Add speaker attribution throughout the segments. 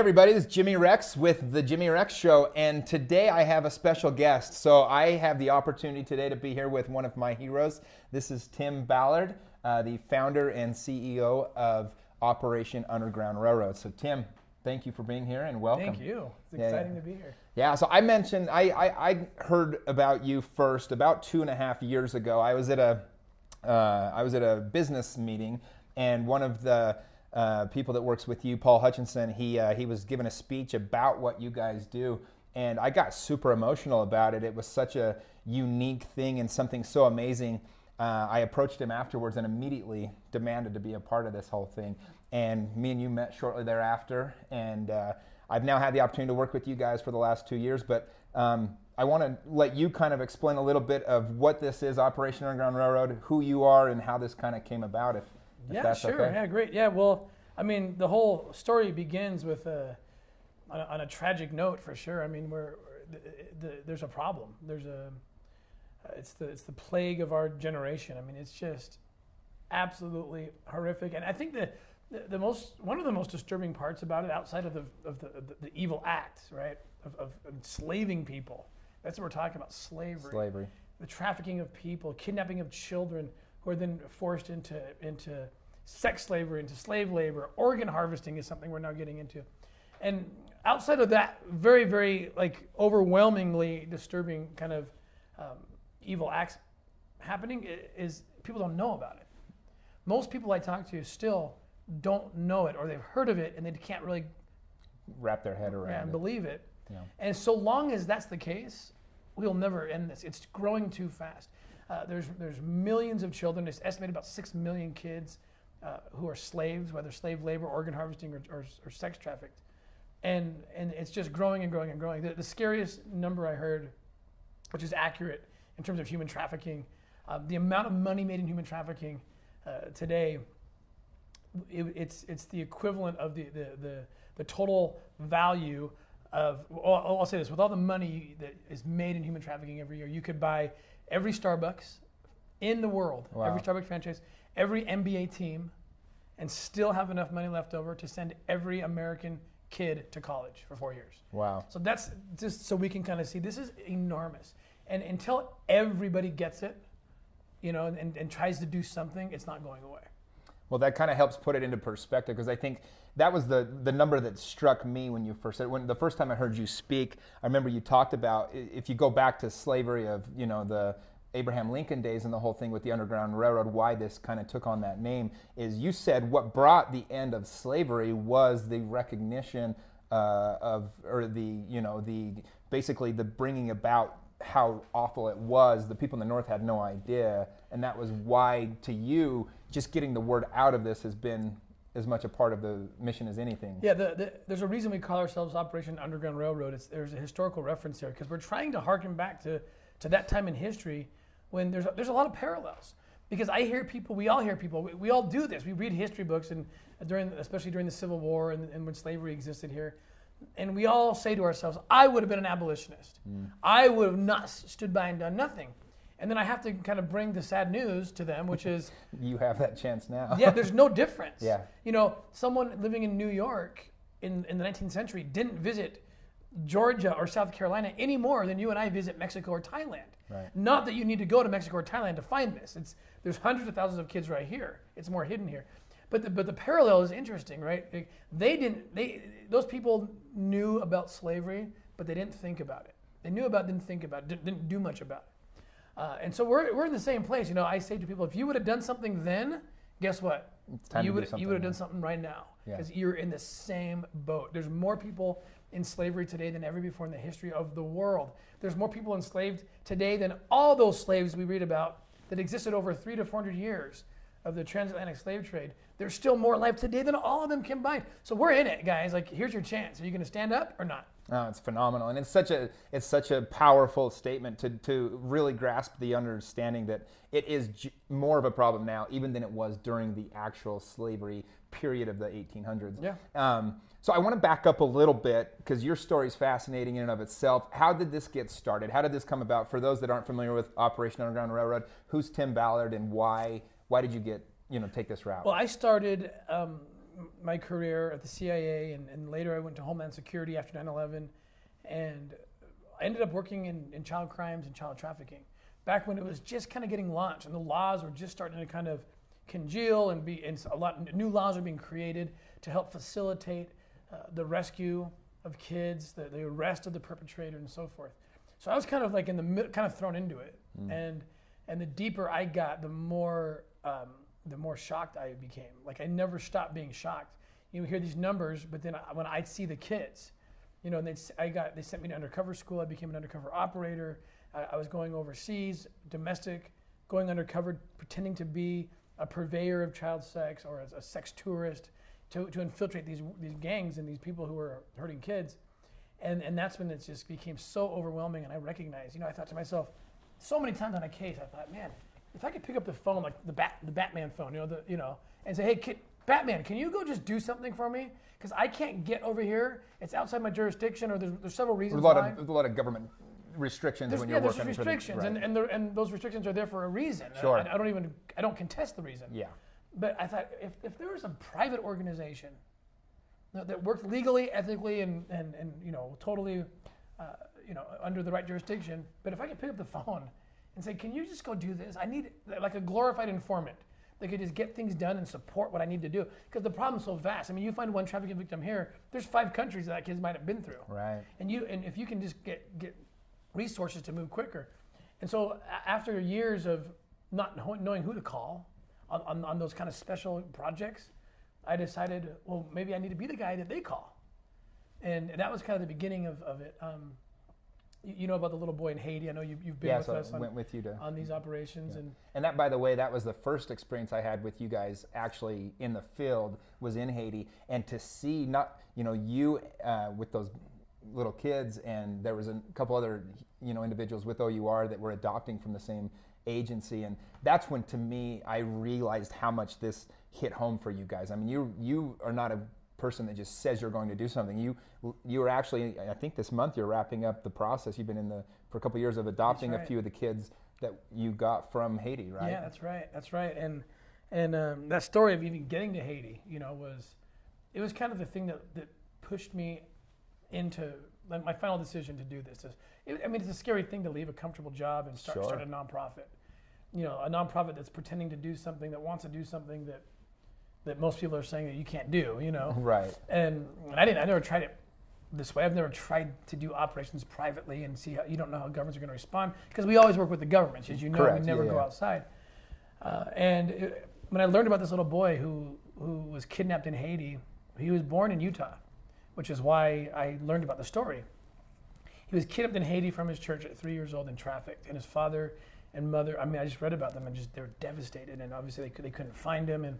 Speaker 1: everybody, this is Jimmy Rex with the Jimmy Rex Show, and today I have a special guest. So I have the opportunity today to be here with one of my heroes. This is Tim Ballard, the founder and CEO of Operation Underground Railroad. So Tim, thank you for being here and welcome.
Speaker 2: Thank you. It's exciting to be here.
Speaker 1: Yeah, so I mentioned, I heard about you first about 2.5 years ago. I was at a business meeting, and one of the people that works with you, Paul Hutchinson, he was giving a speech about what you guys do, and I got super emotional about it. It was such a unique thing and something so amazing. I approached him afterwards and immediately demanded to be a part of this whole thing. And me and you met shortly thereafter, and I've now had the opportunity to work with you guys for the last 2 years, but I want to let you kind of explain a little bit of what this is, Operation Underground Railroad, who you are, and how this kind of came about, if that's
Speaker 2: sure.
Speaker 1: okay.
Speaker 2: Yeah, great. Yeah, well, I mean, the whole story begins with on a tragic note for sure. I mean, there's a problem. It's the plague of our generation. I mean, it's just absolutely horrific. And I think one of the most disturbing parts about it, outside of the evil act, right, of enslaving people. That's what we're talking about, slavery. The trafficking of people, kidnapping of children who are then forced into sex slavery, into slave labor. Organ harvesting is something we're now getting into. And outside of that very, very overwhelmingly disturbing kind of evil acts happening, is people don't know about it. Most people I talk to still don't know it, or they've heard of it and they can't really
Speaker 1: wrap their head around it
Speaker 2: and believe it.
Speaker 1: Yeah.
Speaker 2: And so long as that's the case, we'll never end this. It's growing too fast. There's millions of children. It's estimated about 6 million kids who are slaves, whether slave labor, organ harvesting, or sex trafficked. And it's just growing and growing and growing. The scariest number I heard, which is accurate in terms of human trafficking, the amount of money made in human trafficking today, it's the equivalent of the total value of, I'll say this, with all the money that is made in human trafficking every year, you could buy every Starbucks in the world,
Speaker 1: Wow.
Speaker 2: Every Starbucks franchise, every NBA team, and still have enough money left over to send every American kid to college for 4 years.
Speaker 1: Wow.
Speaker 2: So that's just so we can kind of see this is enormous. And until everybody gets it, and tries to do something, it's not going away.
Speaker 1: Well, that kind of helps put it into perspective, because I think that was the number that struck me when you first said it. When the first time I heard you speak, I remember you talked about, if you go back to slavery of the Abraham Lincoln days and the whole thing with the Underground Railroad, why this kind of took on that name, is you said what brought the end of slavery was the recognition basically the bringing about how awful it was. The people in the North had no idea, and that was why, to you, just getting the word out of this has been as much a part of the mission as anything.
Speaker 2: Yeah, there's a reason we call ourselves Operation Underground Railroad. There's a historical reference here, because we're trying to harken back to that time in history when there's a lot of parallels. Because I hear people, we all hear people, we all do this. We read history books, and especially during the Civil War and when slavery existed here. And we all say to ourselves, I would have been an abolitionist. I would have not stood by and done nothing. And then I have to kind of bring the sad news to them, which is...
Speaker 1: You have that chance now.
Speaker 2: Yeah, there's no difference.
Speaker 1: Yeah.
Speaker 2: Someone living in New York in the 19th century didn't visit Georgia or South Carolina any more than you and I visit Mexico or Thailand.
Speaker 1: Right.
Speaker 2: Not that you need to go to Mexico or Thailand to find this. There's hundreds of thousands of kids right here. It's more hidden here. But the parallel is interesting, right? Those people knew about slavery, but they didn't think about it. They knew about it, didn't think about it, didn't do much about it. And so we're in the same place. I say to people, if you would have done something then, guess what?
Speaker 1: It's time
Speaker 2: you
Speaker 1: to do something
Speaker 2: would have
Speaker 1: now.
Speaker 2: done something right now,
Speaker 1: Yeah.
Speaker 2: because you're in the same boat. There's more people in slavery today than ever before in the history of the world. There's more people enslaved today than all those slaves we read about that existed over 300 to 400 years of the transatlantic slave trade. There's still more alive today than all of them combined. So we're in it, guys. Here's your chance. Are you going to stand up or not?
Speaker 1: Oh, it's phenomenal, and it's such a powerful statement to really grasp the understanding that it is more of a problem now, even than it was during the actual slavery period of the 1800s.
Speaker 2: Yeah.
Speaker 1: So I want to back up a little bit, because your story is fascinating in and of itself. How did this get started? How did this come about? For those that aren't familiar with Operation Underground Railroad, who's Tim Ballard, and why did you take this route?
Speaker 2: Well, I started my career at the CIA, and later I went to Homeland Security after 9/11, and I ended up working in child crimes and child trafficking. Back when it was just kind of getting launched, and the laws were just starting to kind of congeal, and a lot of new laws are being created to help facilitate the rescue of kids, the arrest of the perpetrator, and so forth. So I was kind of like in the middle, kind of thrown into it, and the deeper I got, the more shocked I became. Like I never stopped being shocked. You hear these numbers, but then when I'd see the kids, you know, and they sent me to undercover school. I became an undercover operator. I was going overseas, domestic, going undercover, pretending to be a purveyor of child sex or as a sex tourist to infiltrate these gangs and these people who were hurting kids. And that's when it just became so overwhelming, and I recognized, you know, I thought to myself, so many times on a case, I thought, man, if I could pick up the phone, like the Batman phone, and say, hey, Batman, can you go just do something for me? Because I can't get over here. It's outside my jurisdiction, or there's several reasons why.
Speaker 1: There's a lot of government restrictions when you're working.
Speaker 2: There's restrictions,
Speaker 1: right.
Speaker 2: and those restrictions are there for a reason.
Speaker 1: Sure.
Speaker 2: I don't contest the reason.
Speaker 1: Yeah.
Speaker 2: But I thought, if there was a private organization that worked legally, ethically, and you know, totally, you know, under the right jurisdiction, but if I could pick up the phone and say, can you just go do this? I need, like a glorified informant that could just get things done and support what I need to do. Because the problem's so vast. I mean, you find one trafficking victim here, there's 5 countries that kid might have been through.
Speaker 1: Right.
Speaker 2: And if you can just get resources to move quicker. And so after years of not knowing who to call on those kind of special projects, I decided, well, maybe I need to be the guy that they call. And that was kind of the beginning of it. You know about the little boy in Haiti. I know you've been with us on these operations.
Speaker 1: Yeah. And that, by the way, that was the first experience I had with you guys actually in the field, was in Haiti. And to see you with those little kids, and there was a couple other individuals with O.U.R. that were adopting from the same agency, and that's when, to me, I realized how much this hit home for you guys. I mean, you are not a person that just says you're going to do something. You are actually, I think this month you're wrapping up the process. You've been for a couple of years of adopting a few of the kids that you got from Haiti, right?
Speaker 2: Yeah, that's right. And that story of even getting to Haiti, it was kind of the thing that pushed me into my final decision to do this. It's a scary thing to leave a comfortable job and start a nonprofit. A nonprofit that's pretending to do something, that wants to do something that most people are saying that you can't do,
Speaker 1: Right.
Speaker 2: And I never tried it this way. I've never tried to do operations privately and see how, you don't know how governments are going to respond, because we always work with the governments, as you know.
Speaker 1: Correct.
Speaker 2: We never go outside. When I learned about this little boy who was kidnapped in Haiti, he was born in Utah, which is why I learned about the story. He was kidnapped in Haiti from his church at 3 years old and trafficked. And his father and mother, I just read about them, and they were devastated. And obviously they couldn't find him, and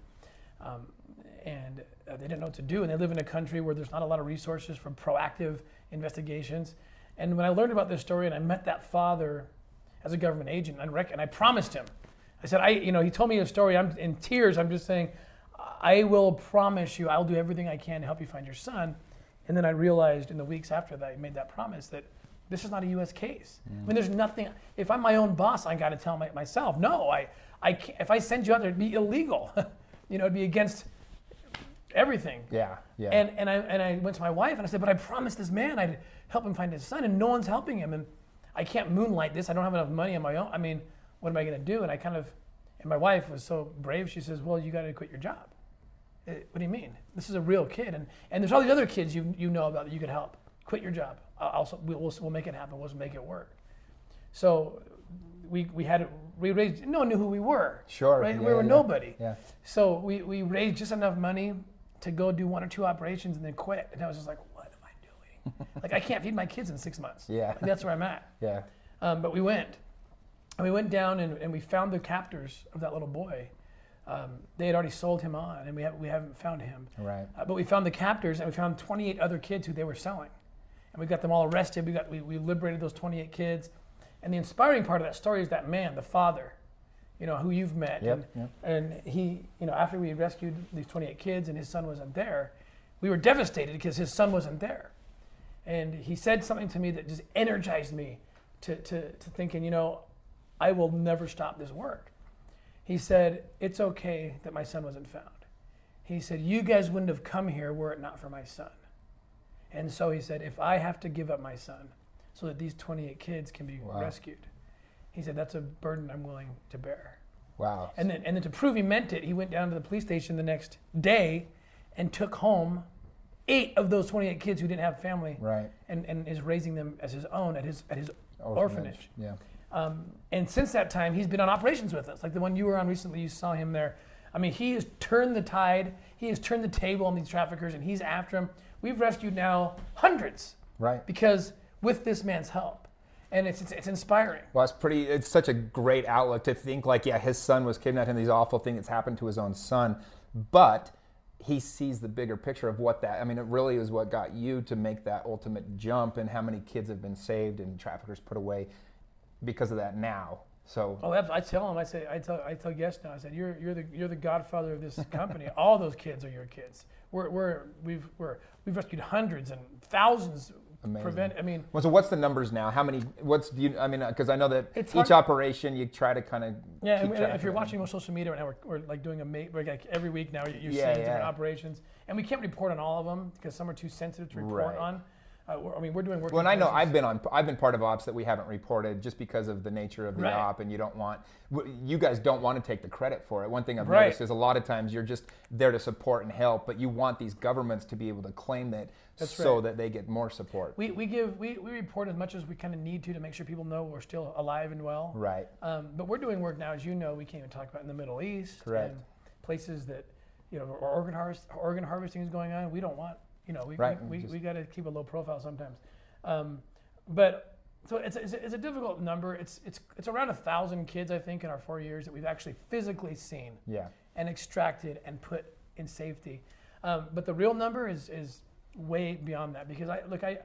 Speaker 2: they didn't know what to do. And they live in a country where there's not a lot of resources for proactive investigations. And when I learned about this story, and I met that father as a government agent, and I promised him, I said, he told me a story. I'm in tears. I'm just saying, I will promise you, I'll do everything I can to help you find your son. And then I realized in the weeks after that I made that promise that this is not a U.S. case. I mean, there's nothing. If I'm my own boss, I got to tell myself, no, I can't. If I send you out there, it'd be illegal. It'd be against everything.
Speaker 1: Yeah.
Speaker 2: And I went to my wife and I said, but I promised this man I'd help him find his son, and no one's helping him, and I can't moonlight this. I don't have enough money on my own. I mean, what am I going to do? And my wife was so brave. She says, well, you got to quit your job. What do you mean? This is a real kid, and there's all these other kids you know about that you could help. Quit your job. We'll make it happen. We'll make it work. So we raised. No one knew who we were.
Speaker 1: Sure.
Speaker 2: Right. We were nobody.
Speaker 1: Yeah.
Speaker 2: So we raised just enough money to go do 1 or 2 operations and then quit. And I was just like, what am I doing? Like, I can't feed my kids in 6 months.
Speaker 1: Yeah.
Speaker 2: Like, that's where I'm at.
Speaker 1: Yeah.
Speaker 2: But we went. And we went down and we found the captors of that little boy. They had already sold him on, and we haven't found him.
Speaker 1: Right.
Speaker 2: But we found the captors, and we found 28 other kids who they were selling, and we got them all arrested. We liberated those 28 kids, and the inspiring part of that story is that man, the father, who you've met.
Speaker 1: Yep.
Speaker 2: And he, after we rescued these 28 kids and his son wasn't there, we were devastated because his son wasn't there, and he said something to me that just energized me to thinking, I will never stop this work. He said, it's okay that my son wasn't found. He said, you guys wouldn't have come here were it not for my son. And so he said, if I have to give up my son so that these 28 kids can be rescued, he said, that's a burden I'm willing to bear.
Speaker 1: Wow.
Speaker 2: And then to prove he meant it, he went down to the police station the next day and took home 8 of those 28 kids who didn't have family,
Speaker 1: right,
Speaker 2: and is raising them as his own at his orphanage.
Speaker 1: Yeah.
Speaker 2: And since that time, he's been on operations with us. Like the one you were on recently, you saw him there. I mean, he has turned the tide. He has turned the table on these traffickers, and he's after them. We've rescued now hundreds,
Speaker 1: right,
Speaker 2: because with this man's help. And it's inspiring.
Speaker 1: Well, it's such a great outlook to think like, yeah, his son was kidnapped and these awful things that's happened to his own son, but he sees the bigger picture of what that, I mean, it really is what got you to make that ultimate jump, and how many kids have been saved and traffickers put away because of that now. So
Speaker 2: I tell him, I tell guests now, I said, you're the godfather of this company. All those kids are your kids. We've rescued hundreds and thousands.
Speaker 1: Amazing. Well, so what's the numbers now? How many? Because I know that each operation you try to kind of.
Speaker 2: Yeah, and if you're watching on social media right now, we're like doing like every week now. You're seeing different operations, and we can't report on all of them because some are too sensitive to report on. We're doing work.
Speaker 1: Well, and I know I've been part of ops that we haven't reported just because of the nature of the op, and you guys don't want to take the credit for it. One thing I've noticed is a lot of times you're just there to support and help, but you want these governments to be able to claim that that they get more support.
Speaker 2: We report as much as we kind of need to make sure people know we're still alive and well.
Speaker 1: Right.
Speaker 2: But we're doing work now, as you know, we can't even talk about in the Middle East.
Speaker 1: Correct.
Speaker 2: And places that organ harvesting is going on. We don't want. We got to keep a low profile sometimes, but so it's a difficult number. It's around 1,000 kids, I think, in our 4 years that we've actually physically seen, and extracted and put in safety. But the real number is way beyond that, because I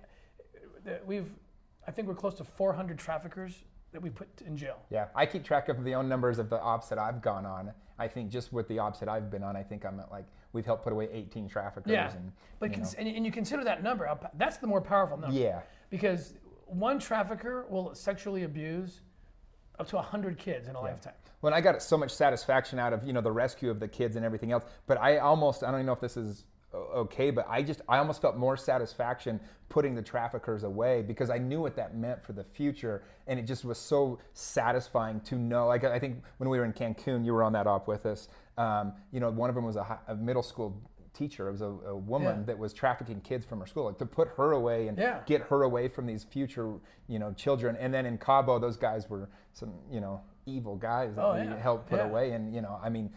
Speaker 2: think we're close to 400 traffickers that we put in jail.
Speaker 1: Yeah, I keep track of the own numbers of the ops that I've gone on. I think just with the ops that I've been on, I think I'm at we've helped put away 18 traffickers.
Speaker 2: Yeah, and you consider that number, that's the more powerful number.
Speaker 1: Yeah.
Speaker 2: Because one trafficker will sexually abuse up to 100 kids in a lifetime.
Speaker 1: Well, I got so much satisfaction out of the rescue of the kids and everything else, but I don't even know if this is okay, but I almost felt more satisfaction putting the traffickers away, because I knew what that meant for the future, and it just was so satisfying to know. Like, I think when we were in Cancun, you were on that op with us. One of them was a middle school teacher. It was a woman that was trafficking kids from her school. Like, to put her away and get her away from these future children. And then in Cabo, those guys were some evil guys that we helped put away. And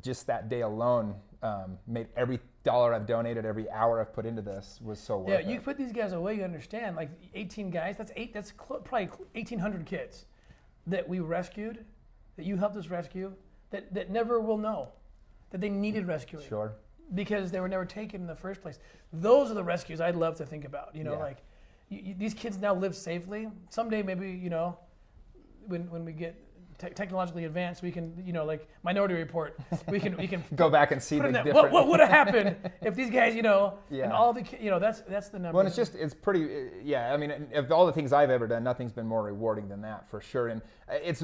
Speaker 1: just that day alone made every dollar I've donated, every hour I've put into this was so worth it.
Speaker 2: Yeah, you put these guys away, you understand, like 18 guys, that's probably 1,800 kids that we rescued, that you helped us rescue, that never will know that they needed rescuing.
Speaker 1: Sure.
Speaker 2: Because they were never taken in the first place. Those are the rescues I'd love to think about. These kids now live safely. Someday maybe, when we get technologically advanced, we can, like Minority Report, we can
Speaker 1: go back and see the difference.
Speaker 2: What would have happened if these guys, and all the, that's the number.
Speaker 1: Well, it's pretty, I mean, of all the things I've ever done, nothing's been more rewarding than that, for sure. And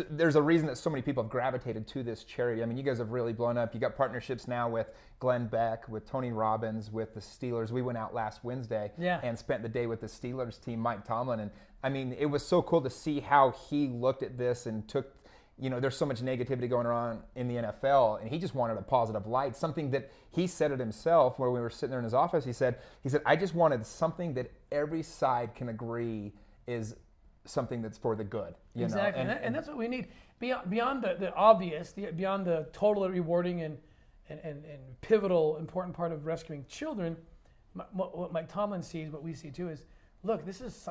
Speaker 1: there's a reason that so many people have gravitated to this charity. I mean, you guys have really blown up. You got partnerships now with Beck, with Tony Robbins, with the Steelers. We went out last Wednesday and spent the day with the Steelers team, Mike Tomlin. And I mean, it was so cool to see how he looked at this and took, there's so much negativity going on in the NFL, and he just wanted a positive light, something that he said it himself where we were sitting there in his office. He said, I just wanted something that every side can agree is something that's for the good.
Speaker 2: Exactly, and that's what we need. Beyond the obvious, beyond the totally rewarding and pivotal, important part of rescuing children, what Mike Tomlin sees, what we see too, is, look, this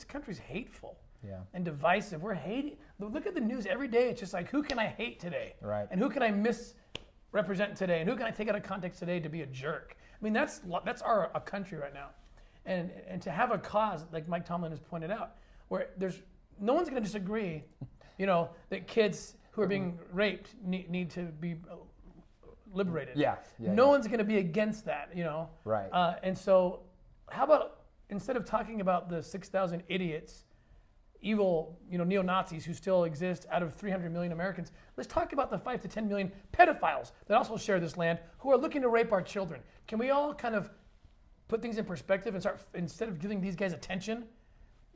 Speaker 2: country's hateful. And divisive. We're hating. Look at the news every day. It's just like, who can I hate today?
Speaker 1: Right.
Speaker 2: And who can I misrepresent today? And who can I take out of context today to be a jerk? I mean, that's our country right now. And to have a cause, like Mike Tomlin has pointed out, where no one's going to disagree, that kids who are being raped need to be liberated. No one's going to be against that, Right. And so how about, instead of talking about the 6,000 idiots evil, neo-Nazis who still exist out of 300 million Americans. Let's talk about the 5 to 10 million pedophiles that also share this land who are looking to rape our children. Can we all kind of put things in perspective and start, instead of giving these guys attention,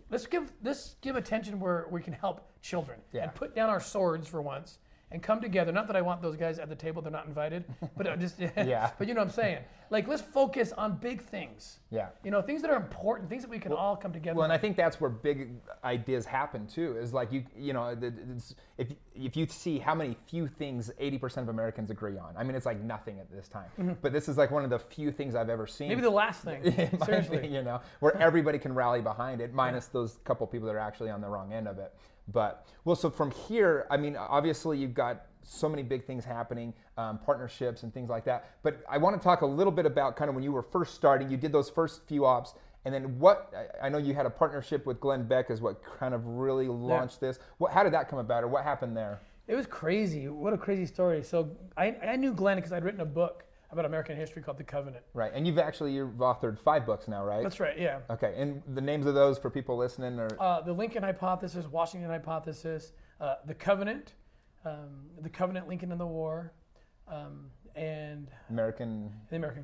Speaker 2: let's give attention where we can help children and put down our swords for once and come together. Not that I want those guys at the table; they're not invited. But but you know what I'm saying. Like, let's focus on big things.
Speaker 1: Yeah.
Speaker 2: Things that are important, things that we can all come together.
Speaker 1: Well, and I think that's where big ideas happen too. Is like if you see how many few things 80% of Americans agree on. I mean, it's like nothing at this time. Mm-hmm. But this is like one of the few things I've ever seen.
Speaker 2: Maybe the last thing. Seriously.
Speaker 1: Where everybody can rally behind it, minus those couple people that are actually on the wrong end of it. But, so from here, I mean, obviously you've got so many big things happening, partnerships and things like that. But I want to talk a little bit about kind of when you were first starting, you did those first few ops, and then I know you had a partnership with Beck is what kind of really launched this. How did that come about, or what happened there?
Speaker 2: It was crazy. What a crazy story. So I knew Glenn because I'd written a book about American history called The Covenant.
Speaker 1: Right, and you've authored 5 books now, right?
Speaker 2: That's right, yeah.
Speaker 1: Okay, and the names of those for people listening are?
Speaker 2: The Lincoln Hypothesis, Washington Hypothesis, The Covenant, Lincoln and the War, and
Speaker 1: the American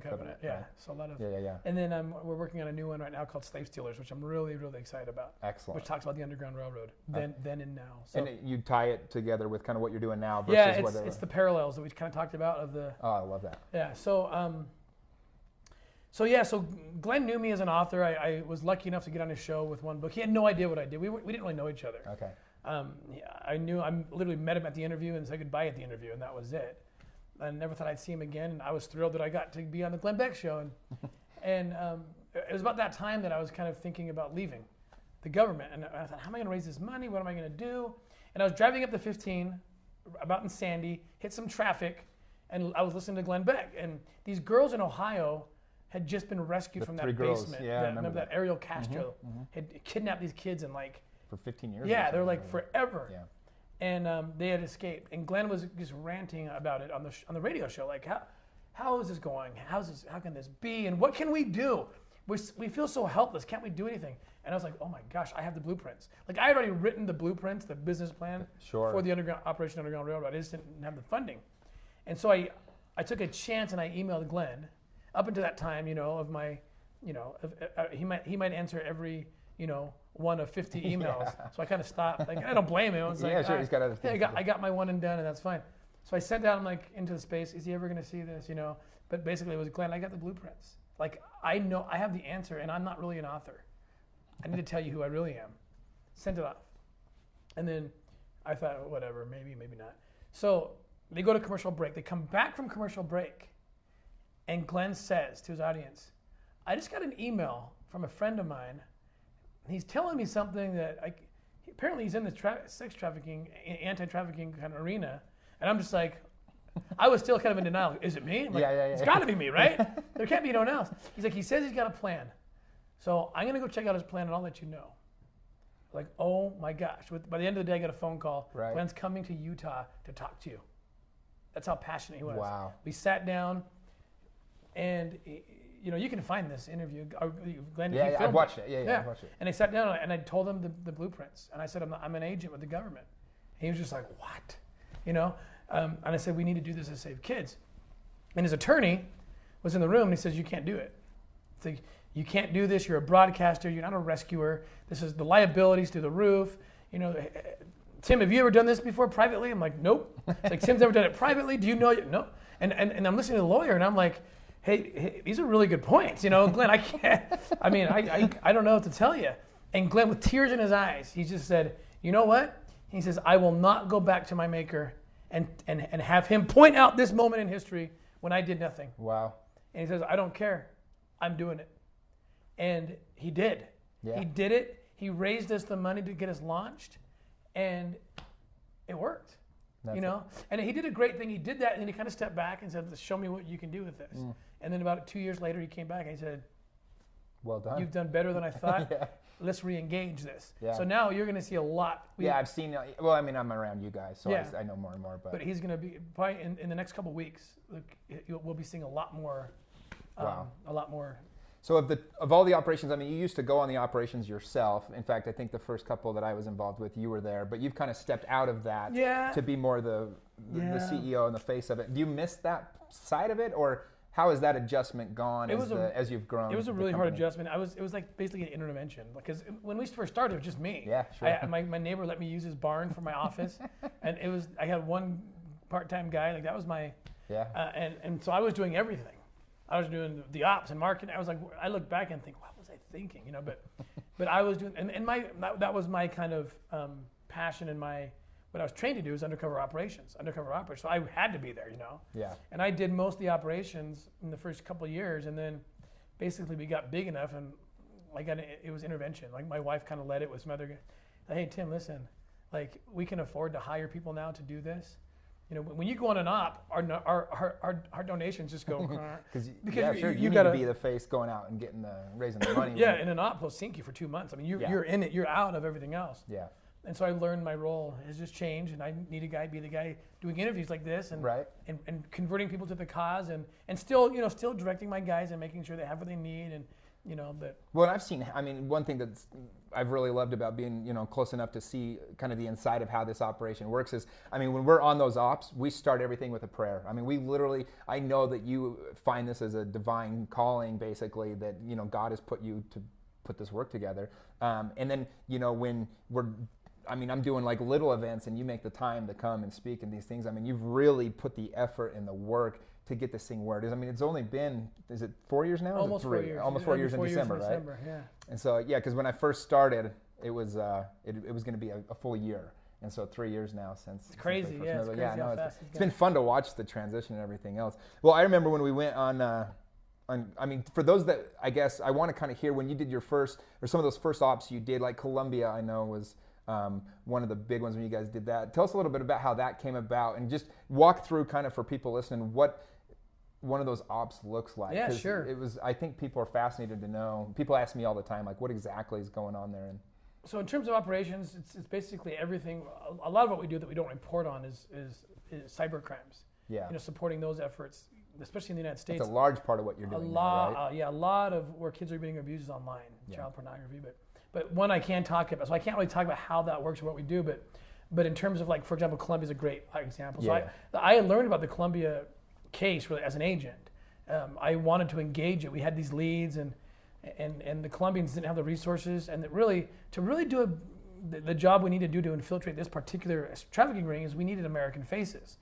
Speaker 2: Covenant. Yeah, right. So a lot of
Speaker 1: yeah.
Speaker 2: And then we're working on a new one right now called Slave Stealers, which I'm really, really excited about.
Speaker 1: Excellent.
Speaker 2: Which talks about the Underground Railroad, then and now. So,
Speaker 1: and you tie it together with kind of what you're doing now versus
Speaker 2: it's the parallels that we kind of talked about of the.
Speaker 1: Oh, I love that.
Speaker 2: Yeah. So Glenn knew me as an author. I was lucky enough to get on his show with one book. He had no idea what I did. We didn't really know each other.
Speaker 1: Okay.
Speaker 2: I literally met him at the interview and said goodbye at the interview, and that was it. I never thought I'd see him again, and I was thrilled that I got to be on the Beck show. And it was about that time that I was kind of thinking about leaving the government. And I thought, how am I going to raise this money? What am I going to do? And I was driving up the 15, about in Sandy, hit some traffic, and I was listening to Beck. And these girls in Ohio had just been rescued from that basement.
Speaker 1: Yeah,
Speaker 2: remember that Ariel Castro had kidnapped these kids and
Speaker 1: for 15 years.
Speaker 2: Yeah, they were like forever.
Speaker 1: Yeah.
Speaker 2: And they had escaped. And Glenn was just ranting about it on the radio show, like how is this going? How can this be? And what can we do? We feel so helpless. Can't we do anything? And I was like, oh my gosh, I have the blueprints. Like, I had already written the blueprints, the business plan for the Operation Underground Railroad. I just didn't have the funding. And so I took a chance and I emailed Glenn. Up until that time, of my, he might answer every, one of 50 emails. Yeah. So I kind of stopped. Like, I don't blame him. I was like,
Speaker 1: sure, he's got other things.
Speaker 2: I got my one and done, and that's fine. So I sent out into the space. Is he ever going to see this? But basically, it was Glenn. I got the blueprints. Like, I know I have the answer, and I'm not really an author. I need to tell you who I really am. Sent it off, and then I thought, whatever, maybe not. So they go to commercial break. They come back from commercial break, and Glenn says to his audience, "I just got an email from a friend of mine. He's telling me something that apparently he's in the sex trafficking, anti-trafficking kind of arena." And I'm just like, I was still kind of in denial. Is it me? I'm like, it's got to be me, right? There can't be no one else. He's like, he says he's got a plan. So I'm going to go check out his plan and I'll let you know. Like, oh my gosh. By the end of the day, I got a phone call.
Speaker 1: Right.
Speaker 2: Glenn's coming to Utah to talk to you. That's how passionate he was.
Speaker 1: Wow.
Speaker 2: We sat down and... you can find this interview. Glenn,
Speaker 1: I've watched it. Yeah, I've watched it.
Speaker 2: And I sat down and I told him the blueprints. And I said, I'm an agent with the government. And he was just like, what? And I said, we need to do this to save kids. And his attorney was in the room and he says, you can't do it. It's like, you can't do this. You're a broadcaster. You're not a rescuer. This is the liabilities through the roof. Tim, have you ever done this before privately? I'm like, nope. It's like, Tim's ever done it privately? Do you know? No. And I'm listening to the lawyer and I'm like, hey, these are really good points. Glenn, I can't, I don't know what to tell you. And Glenn, with tears in his eyes, he just said, you know what? He says, I will not go back to my maker and have him point out this moment in history when I did nothing.
Speaker 1: Wow.
Speaker 2: And he says, I don't care. I'm doing it. And he did.
Speaker 1: Yeah.
Speaker 2: He did it. He raised us the money to get us launched. And it worked. And he did a great thing. He did that, and then he kind of stepped back and said, show me what you can do with this. And then about 2 years later, he came back and he said,
Speaker 1: well done.
Speaker 2: You've done better than I thought. Yeah. Let's re-engage this.
Speaker 1: Yeah.
Speaker 2: So now you're going to see a lot.
Speaker 1: I've seen, I'm around you guys, so I know more and more. But
Speaker 2: he's going to be, probably in the next couple of weeks, we'll be seeing a lot more.
Speaker 1: Wow.
Speaker 2: A lot more.
Speaker 1: So of all the operations, I mean, you used to go on the operations yourself. In fact, I think the first couple that I was involved with, you were there. But you've kind of stepped out of that to be more the CEO and the face of it. Do you miss that side of it, or how has that adjustment gone as you've grown?
Speaker 2: It was a really hard adjustment. It was like basically an intervention, because when we first started, it was just me.
Speaker 1: Yeah, sure.
Speaker 2: My neighbor let me use his barn for my office, and I had one part-time guy. Like that was my and so I was doing everything. I was doing the ops and marketing. I look back and think, what was I thinking? But I was doing, and that was my kind of passion, and what I was trained to do is undercover operations. So I had to be there,
Speaker 1: Yeah.
Speaker 2: And I did most of the operations in the first couple of years, and then basically we got big enough, and it was intervention. Like my wife kind of led it with some other guy. Hey Tim, listen, like we can afford to hire people now to do this. When you go on an op, our donations just go
Speaker 1: because you need to be the face going out and raising the money.
Speaker 2: Yeah, and an op will sink you for 2 months. I mean, you're in it, you're out of everything else.
Speaker 1: Yeah.
Speaker 2: And so I learned my role has just changed, and I need be the guy doing interviews like this, and converting people to the cause, and still directing my guys and making sure they have what they need, and but.
Speaker 1: Well, I've seen. I mean, one thing that I've really loved about being close enough to see kind of the inside of how this operation works is, I mean, when we're on those ops, we start everything with a prayer. I mean, we literally. I know that you find this as a divine calling, basically, that God has put you to put this work together, and then when I'm doing like little events, and you make the time to come and speak in these things. I mean, you've really put the effort and the work to get this thing where it is. I mean, it's only been, is it 4 years now?
Speaker 2: Almost 4 years.
Speaker 1: Almost 4 years in December, right?
Speaker 2: Yeah.
Speaker 1: And so, because when I first started, it was going to be a full year. And so 3 years now since.
Speaker 2: It's crazy, it's crazy how fast
Speaker 1: it's been fun to watch the transition and everything else. Well, I remember when we went on I mean, for those that, I guess, I want to kind of hear when you did your first, or some of those first ops you did, like Colombia, I know was one of the big ones when you guys did that. Tell us a little bit about how that came about, and just walk through kind of for people listening what one of those ops looks like.
Speaker 2: Yeah, sure.
Speaker 1: I think people are fascinated to know. People ask me all the time, like, what exactly is going on there? And
Speaker 2: so in terms of operations, it's basically everything. A lot of what we do that we don't report on is cyber crimes.
Speaker 1: Yeah.
Speaker 2: Supporting those efforts, especially in the United States.
Speaker 1: It's a large part of what you're doing.
Speaker 2: A lot of where kids are being abused is online, child pornography. But one I can talk about, so I can't really talk about how that works or what we do, but in terms of, like, for example, Colombia is a great example. So I learned about the Colombia case really as an agent. I wanted to engage it. We had these leads, and the Colombians didn't have the resources, and to really do the job we need to do to infiltrate this particular trafficking ring is we needed American faces,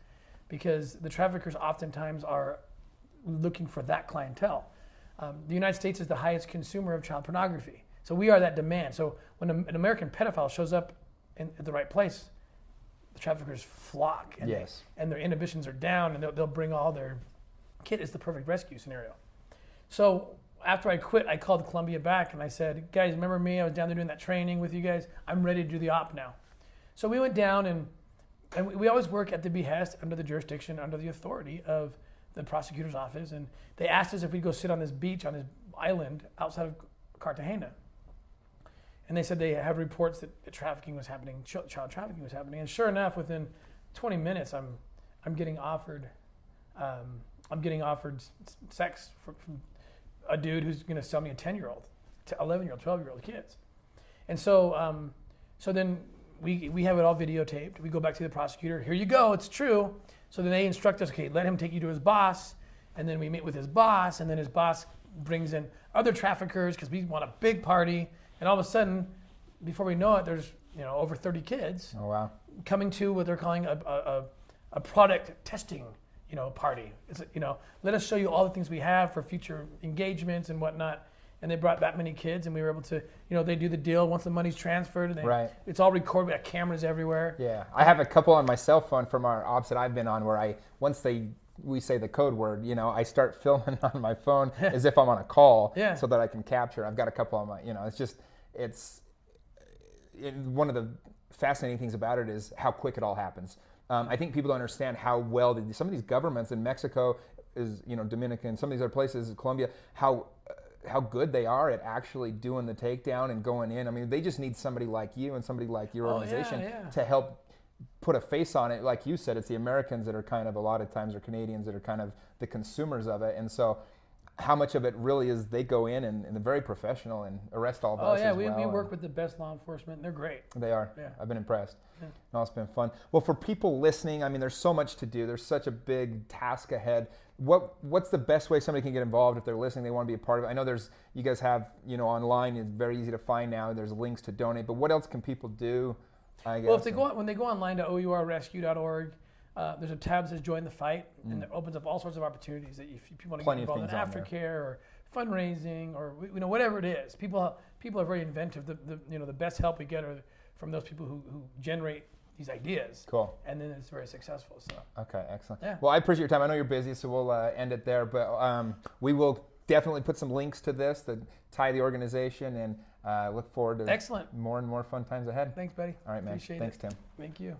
Speaker 2: because the traffickers oftentimes are looking for that clientele. The United States is the highest consumer of child pornography, so we are that demand. So when an American pedophile shows up at the right place, the traffickers flock, and their inhibitions are down, and they'll bring all their kid. It's the perfect rescue scenario. So after I quit, I called Colombia back, and I said, guys, remember me? I was down there doing that training with you guys. I'm ready to do the op now. So we went down, and we always work at the behest, under the jurisdiction, under the authority of the prosecutor's office. And they asked us if we'd go sit on this beach, on this island outside of Cartagena. And they said they have reports that trafficking was happening, child trafficking was happening. And sure enough, within 20 minutes, I'm getting offered sex from a dude who's going to sell me a 10-year-old, 11-year-old, 12-year-old kids. And so then we have it all videotaped. We go back to the prosecutor. Here you go. It's true. So then they instruct us, okay, let him take you to his boss. And then we meet with his boss, and then his boss brings in other traffickers because we want a big party. And all of a sudden, before we know it, there's over 30 kids coming to what they're calling a product testing party. It's let us show you all the things we have for future engagements and whatnot. And they brought that many kids, and we were able to they do the deal once the money's transferred, and it's all recorded. We got cameras everywhere.
Speaker 1: Yeah, I have a couple on my cell phone from our ops that I've been on where we say the code word, I start filming on my phone as if I'm on a call so that I can capture. I've got a couple on my, one of the fascinating things about it is how quick it all happens. I think people don't understand how well some of these governments in Mexico is, Dominican, some of these other places, Colombia, how good they are at actually doing the takedown and going in. I mean, they just need somebody like you and somebody like your organization to help put a face on it. Like you said, it's the Americans that are kind of, a lot of times, or Canadians that are kind of the consumers of it. And so how much of it really is they go in and they're very professional and arrest all of us.
Speaker 2: Oh yeah,
Speaker 1: as
Speaker 2: we
Speaker 1: well.
Speaker 2: work with the best law enforcement. They're great.
Speaker 1: They are.
Speaker 2: Yeah.
Speaker 1: I've been impressed.
Speaker 2: Yeah.
Speaker 1: No, it's been fun. Well, for people listening, I mean, there's so much to do. There's such a big task ahead. What's the best way somebody can get involved if they're listening? They want to be a part of it. I know you guys have, online. It's very easy to find now. There's links to donate. But what else can people do? I guess.
Speaker 2: Well, when they go online to OURrescue.org, there's a tab that says Join the Fight, and it opens up all sorts of opportunities that if people want to get involved in aftercare or fundraising or whatever it is. People are very inventive. The best help we get are from those people who generate these ideas.
Speaker 1: Cool.
Speaker 2: And then it's very successful. So.
Speaker 1: Okay, excellent.
Speaker 2: Yeah.
Speaker 1: Well, I appreciate your time. I know you're busy, so we'll end it there. But we will definitely put some links to this that tie the organization, and look forward to
Speaker 2: Excellent.
Speaker 1: more and more fun times ahead.
Speaker 2: Thanks, buddy.
Speaker 1: All right, man.
Speaker 2: Appreciate
Speaker 1: Thanks,
Speaker 2: it.
Speaker 1: Tim.
Speaker 2: Thank you.